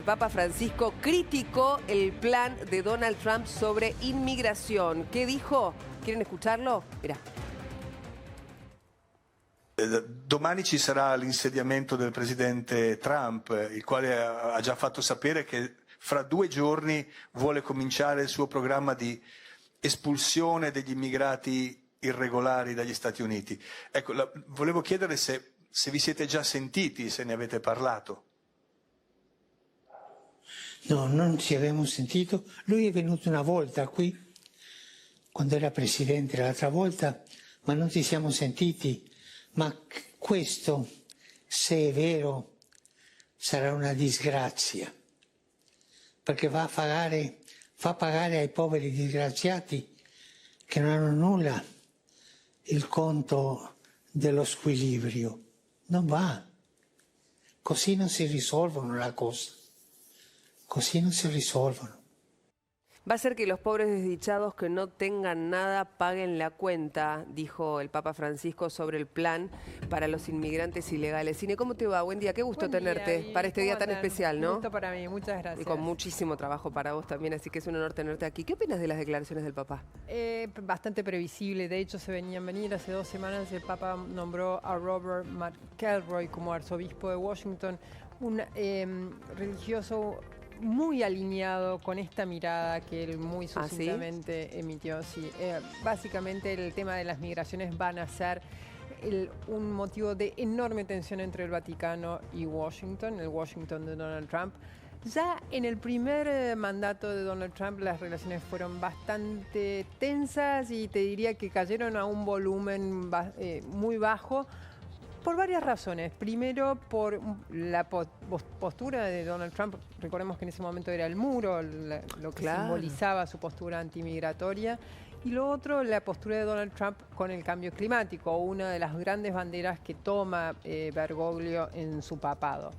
Papa Francisco criticó el plan de Donald Trump sobre inmigración. ¿Qué dijo? ¿Quieren escucharlo? Mirá. Domani ci sarà l'insediamento del presidente Trump, il quale ha già fatto sapere che fra 2 giorni vuole cominciare il suo programma di espulsione degli immigrati irregolari dagli Stati Uniti. Ecco, volevo chiedere se vi siete già sentiti, se ne avete parlato. No, non ci abbiamo sentito. Lui è venuto una volta qui, quando era presidente l'altra volta, ma non ci siamo sentiti. Ma questo, se è vero, sarà una disgrazia, perché fa pagare ai poveri disgraziati che non hanno nulla il conto dello squilibrio. Non va. Così non si risolvono le cose. Così non si risolvono. Va a ser que los pobres desdichados que no tengan nada paguen la cuenta, dijo el Papa Francisco sobre el plan para los inmigrantes ilegales. Cine, ¿cómo te va? Buen día, qué gusto tenerte para este día tan especial, ¿no? Un gusto para mí, muchas gracias. Y con muchísimo trabajo para vos también, así que es un honor tenerte aquí. ¿Qué opinas de las declaraciones del Papa? Bastante previsible, de hecho se venían venir. Hace 2 semanas el Papa nombró a Robert McElroy como arzobispo de Washington, un religioso muy alineado con esta mirada que él muy sucintamente emitió. Sí, básicamente el tema de las migraciones van a ser un motivo de enorme tensión entre el Vaticano y Washington, el Washington de Donald Trump. Ya en el primer mandato de Donald Trump las relaciones fueron bastante tensas y te diría que cayeron a un volumen muy bajo. Por varias razones. Primero, por la postura de Donald Trump. Recordemos que en ese momento era el muro, lo que simbolizaba su postura antimigratoria. Y lo otro, la postura de Donald Trump con el cambio climático, una de las grandes banderas que toma Bergoglio en su papado.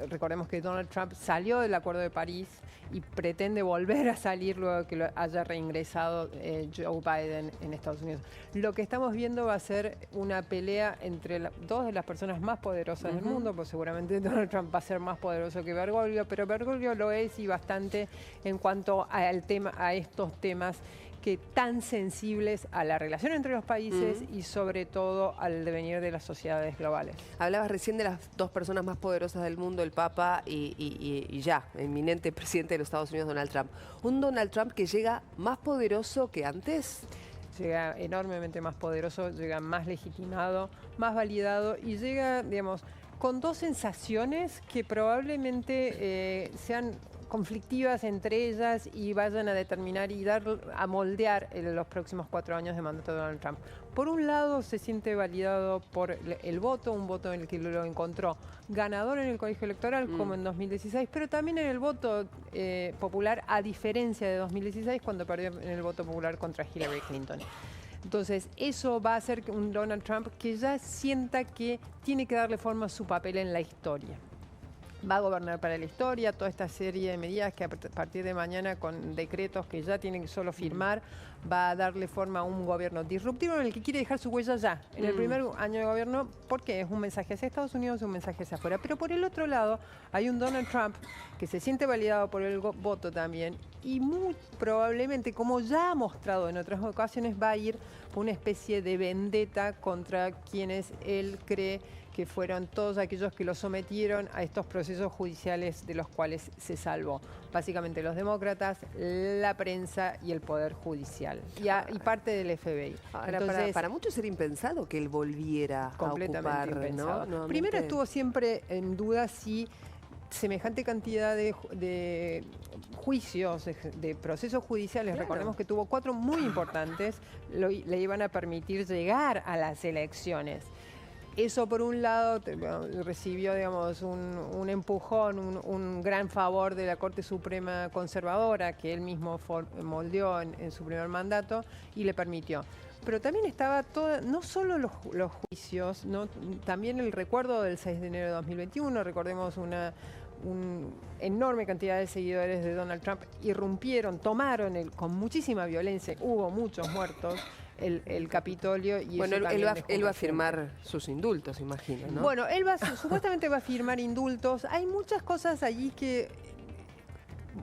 Recordemos que Donald Trump salió del Acuerdo de París y pretende volver a salir luego que lo haya reingresado Joe Biden en Estados Unidos. Lo que estamos viendo va a ser una pelea entre 2 de las personas más poderosas del mundo, pues seguramente Donald Trump va a ser más poderoso que Bergoglio, pero Bergoglio lo es y bastante en cuanto a estos temas que tan sensibles a la relación entre los países y sobre todo al devenir de las sociedades globales. Hablabas recién de las 2 personas más poderosas del mundo, el Papa y ya, eminente presidente de los Estados Unidos, Donald Trump. Un Donald Trump que llega más poderoso que antes. Llega enormemente más poderoso, llega más legitimado, más validado y llega, digamos, con 2 sensaciones que probablemente sean conflictivas entre ellas y vayan a determinar y a moldear los próximos 4 años de mandato de Donald Trump. Por un lado, se siente validado por el voto, un voto en el que lo encontró ganador en el colegio electoral, como en 2016, pero también en el voto popular, a diferencia de 2016, cuando perdió en el voto popular contra Hillary Clinton. Entonces, eso va a hacer un Donald Trump que ya sienta que tiene que darle forma a su papel en la historia. Va a gobernar para la historia, toda esta serie de medidas que a partir de mañana, con decretos que ya tienen que solo firmar, va a darle forma a un gobierno disruptivo en el que quiere dejar su huella ya, en el primer año de gobierno, porque es un mensaje hacia Estados Unidos y un mensaje hacia afuera. Pero por el otro lado, hay un Donald Trump que se siente validado por el voto también y muy probablemente, como ya ha mostrado en otras ocasiones, va a ir por una especie de vendetta contra quienes él cree que fueron todos aquellos que lo sometieron a estos procesos judiciales de los cuales se salvó. Básicamente los demócratas, la prensa y el Poder Judicial. Y parte del FBI. Ahora, entonces, para muchos era impensado que él volviera completamente a ocupar, impensado. ¿no? Primero estuvo siempre en duda si semejante cantidad de juicios, de procesos judiciales, recordemos que tuvo 4 muy importantes, le iban a permitir llegar a las elecciones. Eso por un lado recibió, digamos, un empujón, un gran favor de la Corte Suprema conservadora que él mismo moldeó en su primer mandato y le permitió. Pero también estaba no solo los juicios, también el recuerdo del 6 de enero de 2021, recordemos una enorme cantidad de seguidores de Donald Trump tomaron con muchísima violencia, hubo muchos muertos, el Capitolio. Y bueno, él va a firmar sus indultos, imagino, ¿no? Bueno, él supuestamente va a firmar indultos. Hay muchas cosas allí que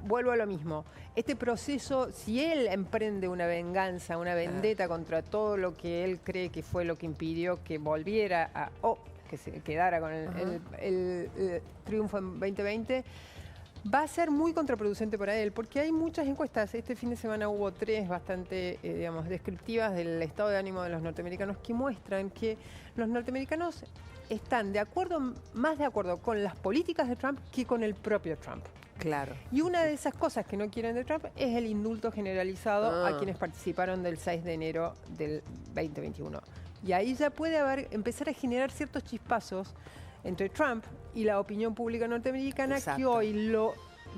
vuelvo a lo mismo. Este proceso, si él emprende una venganza, una vendetta contra todo lo que él cree que fue lo que impidió que volviera que se quedara con el triunfo en 2020, va a ser muy contraproducente para él, porque hay muchas encuestas. Este fin de semana hubo 3 bastante, descriptivas del estado de ánimo de los norteamericanos que muestran que los norteamericanos están más de acuerdo con las políticas de Trump que con el propio Trump. Claro. Y una de esas cosas que no quieren de Trump es el indulto generalizado a quienes participaron del 6 de enero del 2021. Y ahí ya puede empezar a generar ciertos chispazos entre Trump y la opinión pública norteamericana. Exacto. Que hoy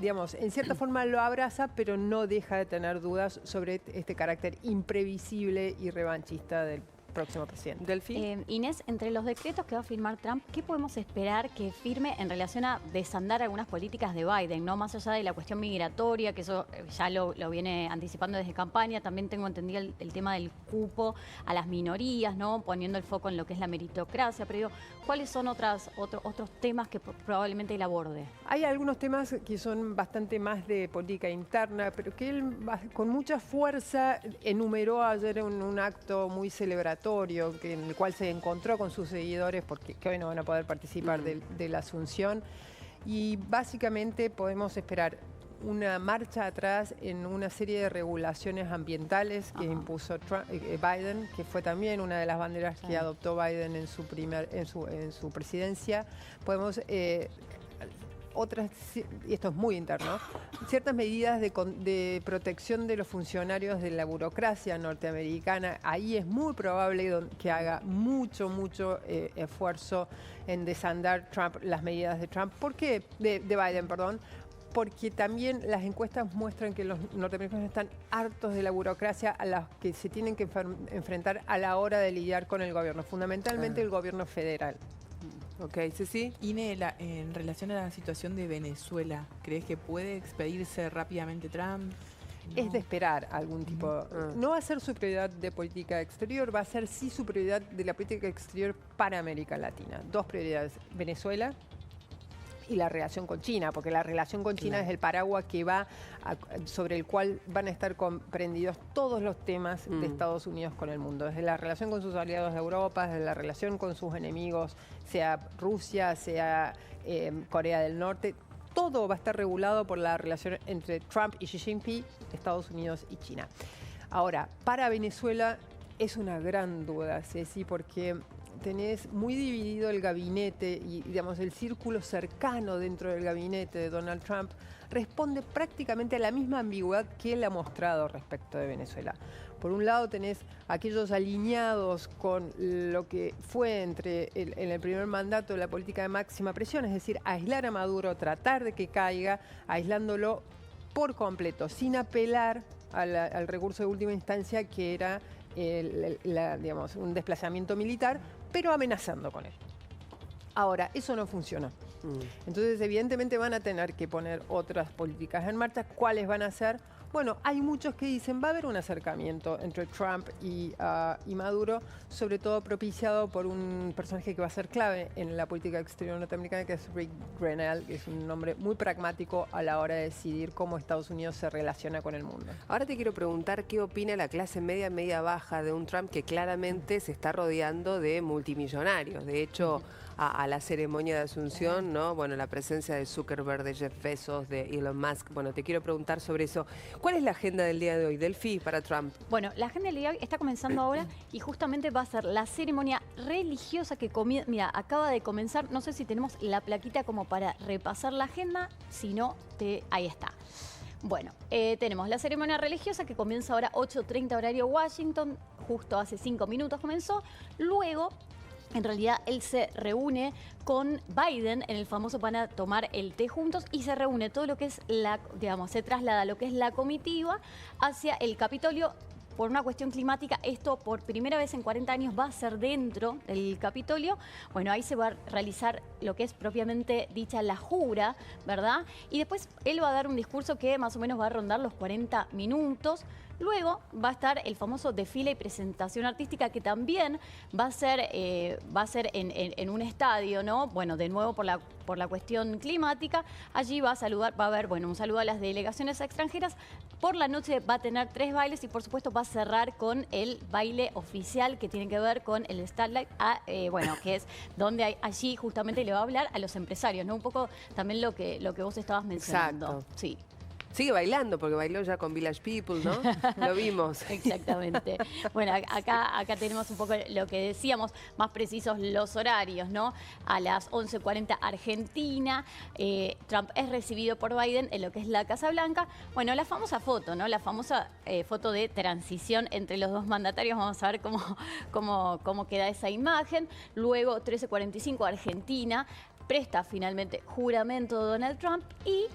en cierta forma lo abraza, pero no deja de tener dudas sobre este carácter imprevisible y revanchista del próximo presidente. Delphi. Inés, entre los decretos que va a firmar Trump, ¿qué podemos esperar que firme en relación a desandar algunas políticas de Biden, ¿no? Más allá de la cuestión migratoria, que eso ya lo viene anticipando desde campaña, también tengo entendido el tema del cupo a las minorías, ¿no? Poniendo el foco en lo que es la meritocracia, pero digo, ¿cuáles son otros temas que probablemente él aborde? Hay algunos temas que son bastante más de política interna, pero que él con mucha fuerza enumeró ayer en un acto muy celebratorio, en el cual se encontró con sus seguidores, porque que hoy no van a poder participar de la Asunción. Y básicamente podemos esperar una marcha atrás en una serie de regulaciones ambientales que impuso Biden, que fue también una de las banderas que adoptó Biden en su presidencia. Podemos otras, y esto es muy interno, ciertas medidas de protección de los funcionarios de la burocracia norteamericana. Ahí es muy probable que haga mucho esfuerzo en desandar Trump, las medidas de Trump. ¿Por qué? De Biden, perdón. Porque también las encuestas muestran que los norteamericanos están hartos de la burocracia a la que se tienen que enfrentar a la hora de lidiar con el gobierno, fundamentalmente el gobierno federal. Ok, Ceci. Ine, en relación a la situación de Venezuela, ¿crees que puede expedirse rápidamente Trump? No. Es de esperar algún tipo. No va a ser su prioridad de política exterior, va a ser sí su prioridad de la política exterior para América Latina. 2 prioridades: Venezuela y la relación con China, porque la relación con China es el paraguas que sobre el cual van a estar comprendidos todos los temas de Estados Unidos con el mundo, desde la relación con sus aliados de Europa, desde la relación con sus enemigos, sea Rusia, sea Corea del Norte. Todo va a estar regulado por la relación entre Trump y Xi Jinping, Estados Unidos y China. Ahora, para Venezuela es una gran duda, Ceci, porque tenés muy dividido el gabinete y, digamos, el círculo cercano dentro del gabinete de Donald Trump responde prácticamente a la misma ambigüedad que él ha mostrado respecto de Venezuela. Por un lado tenés aquellos alineados con lo que fue en el primer mandato la política de máxima presión, es decir, aislar a Maduro, tratar de que caiga, aislándolo por completo, sin apelar al recurso de última instancia que era digamos, un desplazamiento militar, pero amenazando con él. Ahora, eso no funciona. Entonces, evidentemente van a tener que poner otras políticas en marcha. ¿Cuáles van a ser? Bueno, hay muchos que dicen va a haber un acercamiento entre Trump y Maduro, sobre todo propiciado por un personaje que va a ser clave en la política exterior norteamericana, que es Rick Grenell, que es un hombre muy pragmático a la hora de decidir cómo Estados Unidos se relaciona con el mundo. Ahora te quiero preguntar qué opina la clase media baja de un Trump que claramente se está rodeando de multimillonarios. De hecho, a la ceremonia de Asunción, ¿no? Bueno, la presencia de Zuckerberg, de Jeff Bezos, de Elon Musk. Bueno, te quiero preguntar sobre eso. ¿Cuál es la agenda del día de hoy, Delphi, para Trump? Bueno, la agenda del día de hoy está comenzando ahora y justamente va a ser la ceremonia religiosa que mira, acaba de comenzar. No sé si tenemos la plaquita como para repasar la agenda, si no, ahí está. Bueno, tenemos la ceremonia religiosa que comienza ahora 8:30 horario Washington, justo hace 5 minutos comenzó. Luego, en realidad, él se reúne con Biden en el famoso van a tomar el té juntos y se reúne todo lo que es se traslada lo que es la comitiva hacia el Capitolio. Por una cuestión climática, esto por primera vez en 40 años va a ser dentro del Capitolio. Bueno, ahí se va a realizar lo que es propiamente dicha la jura, ¿verdad? Y después él va a dar un discurso que más o menos va a rondar los 40 minutos. Luego va a estar el famoso desfile y presentación artística, que también va a ser en un estadio, ¿no? Bueno, de nuevo por la cuestión climática. Allí va a haber, bueno, un saludo a las delegaciones extranjeras. Por la noche va a tener 3 bailes y por supuesto va a cerrar con el baile oficial que tiene que ver con el Starlight, bueno, que es donde allí justamente le va a hablar a los empresarios, ¿no? Un poco también lo que vos estabas mencionando. Exacto. Sí. Sigue bailando, porque bailó ya con Village People, ¿no? Lo vimos. Exactamente. Bueno, acá tenemos un poco lo que decíamos, más precisos los horarios, ¿no? A las 11:40 Argentina, Trump es recibido por Biden en lo que es la Casa Blanca. Bueno, la famosa foto, ¿no? La famosa foto de transición entre los dos mandatarios. Vamos a ver cómo queda esa imagen. Luego, 13:45 Argentina, presta finalmente juramento Donald Trump y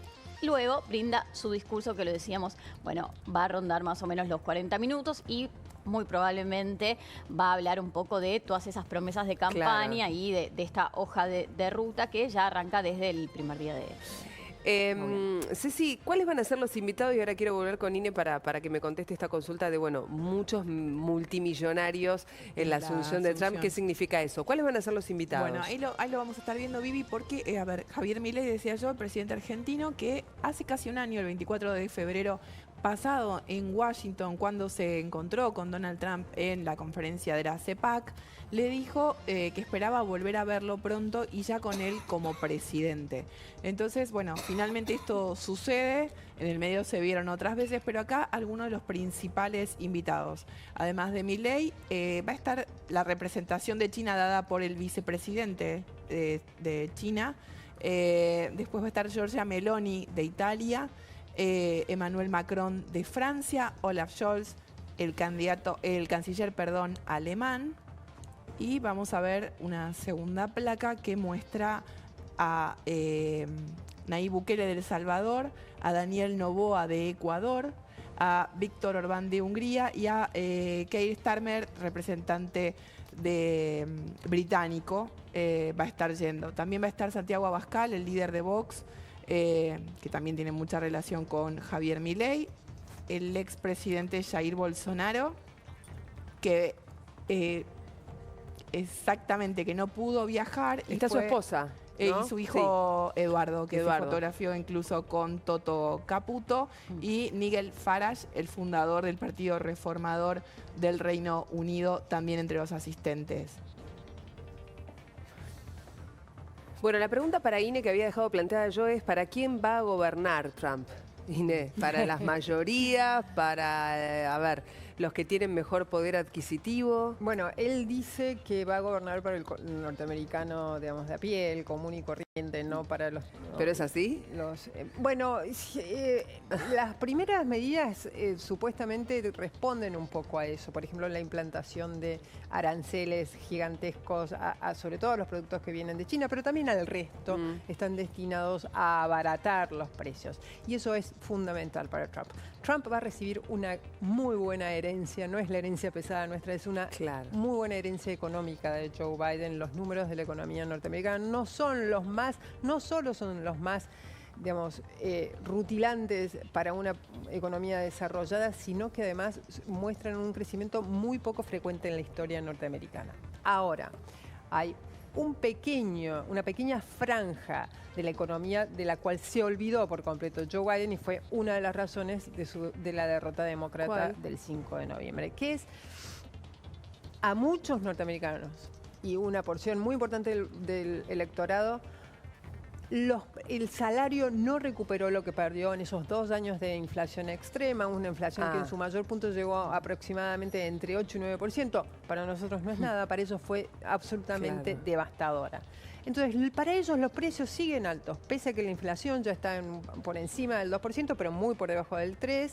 luego brinda su discurso, que lo decíamos, bueno, va a rondar más o menos los 40 minutos y muy probablemente va a hablar un poco de todas esas promesas de campaña y de esta hoja de ruta que ya arranca desde el primer día de... Ceci, ¿cuáles van a ser los invitados? Y ahora quiero volver con Ine para que me conteste esta consulta de, bueno, muchos multimillonarios en la asunción de Trump. ¿Qué significa eso? ¿Cuáles van a ser los invitados? Bueno, ahí lo vamos a estar viendo, Vivi, porque, a ver, Javier Milei, decía yo, el presidente argentino, que hace casi un año, el 24 de febrero pasado, en Washington, cuando se encontró con Donald Trump en la conferencia de la CEPAC, le dijo que esperaba volver a verlo pronto y ya con él como presidente. Entonces, bueno, finalmente esto sucede. En el medio se vieron otras veces, pero acá algunos de los principales invitados. Además de Milei, va a estar la representación de China dada por el vicepresidente de China. Después va a estar Giorgia Meloni de Italia, Emmanuel Macron de Francia, Olaf Scholz, el canciller alemán. Y vamos a ver una segunda placa que muestra a Nayib Bukele de El Salvador, a Daniel Noboa de Ecuador, a Víctor Orbán de Hungría y a Keir Starmer, representante británico, va a estar yendo. También va a estar Santiago Abascal, el líder de Vox, que también tiene mucha relación con Javier Milei, el expresidente Jair Bolsonaro, que exactamente que no pudo viajar. Está su esposa, ¿no? Y su hijo Eduardo, que se fotografió incluso con Toto Caputo, y Nigel Farage, el fundador del Partido Reformador del Reino Unido, también entre los asistentes. Bueno, la pregunta para Ine que había dejado planteada yo es, ¿para quién va a gobernar Trump? Ine, ¿para las mayorías? ¿Para, a ver, los que tienen mejor poder adquisitivo? Bueno, él dice que va a gobernar para el norteamericano, digamos, de a pie, el común y corriente, no para los... ¿Pero es así? Bueno, las primeras medidas supuestamente responden un poco a eso. Por ejemplo, la implantación de aranceles gigantescos, sobre todo a los productos que vienen de China, pero también al resto, están destinados a abaratar los precios. Y eso es fundamental para Trump. Trump va a recibir una muy buena herencia, no es la herencia pesada nuestra, es una muy buena herencia económica de Joe Biden. Los números de la economía norteamericana no solo son los más, digamos, rutilantes para una economía desarrollada, sino que además muestran un crecimiento muy poco frecuente en la historia norteamericana. Ahora, hay una pequeña franja de la economía de la cual se olvidó por completo Joe Biden y fue una de las razones de la derrota demócrata del 5 de noviembre, que es a muchos norteamericanos y una porción muy importante del electorado, el salario no recuperó lo que perdió en esos 2 años de inflación extrema, una inflación que en su mayor punto llegó aproximadamente entre 8 y 9%. Para nosotros no es nada, para ellos fue absolutamente devastadora. Entonces, para ellos los precios siguen altos, pese a que la inflación ya está por encima del 2%, pero muy por debajo del 3%,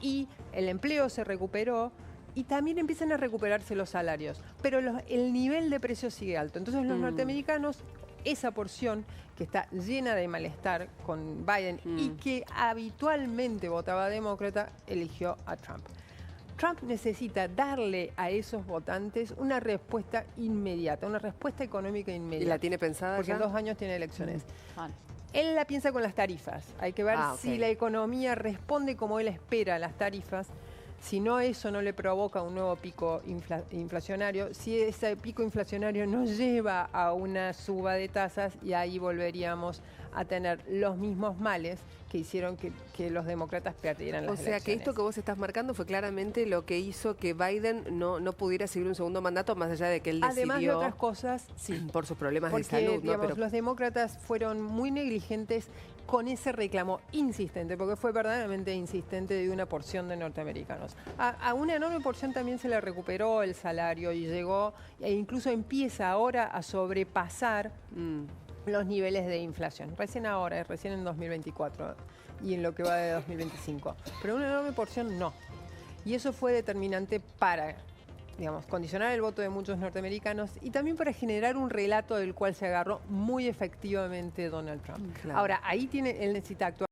y el empleo se recuperó, y también empiezan a recuperarse los salarios, pero el nivel de precios sigue alto. Entonces, los norteamericanos, esa porción que está llena de malestar con Biden y que habitualmente votaba demócrata, eligió a Trump. Trump necesita darle a esos votantes una respuesta inmediata, una respuesta económica inmediata. ¿Y la tiene pensada porque ya? en 2 años tiene elecciones. Él la piensa con las tarifas. Hay que ver si la economía responde como él espera a las tarifas. Si no, eso no le provoca un nuevo pico inflacionario. Si ese pico inflacionario nos lleva a una suba de tasas, y ahí volveríamos a tener los mismos males que hicieron que los demócratas perdieran las elecciones. O sea que esto que vos estás marcando fue claramente lo que hizo que Biden no pudiera seguir un segundo mandato, más allá de que él decidió... Además de otras cosas, sí. Por sus problemas Porque, de salud, ¿no? digamos, Pero los demócratas fueron muy negligentes con ese reclamo insistente, porque fue verdaderamente insistente de una porción de norteamericanos. A una enorme porción también se le recuperó el salario y llegó, e incluso empieza ahora a sobrepasar los niveles de inflación. Recién ahora, recién en 2024 y en lo que va de 2025. Pero una enorme porción no. Y eso fue determinante para, digamos, condicionar el voto de muchos norteamericanos y también para generar un relato del cual se agarró muy efectivamente Donald Trump. Claro. Ahora, ahí él necesita actuar.